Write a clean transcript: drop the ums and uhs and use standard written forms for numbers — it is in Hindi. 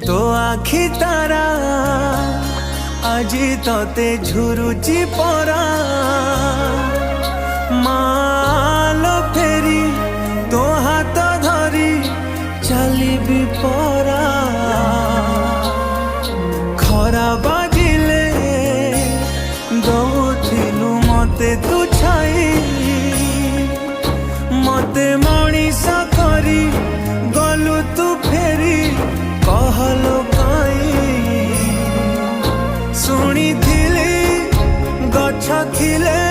तो आखि तारा আজি तते झुरुची परा मालो फेरी तो हाथ धरी चली परा खरा बाजिले दौथिलु मते तू छाई मते मनीष करी गलु तू फेरी कहलो काई शुणी गछ खिले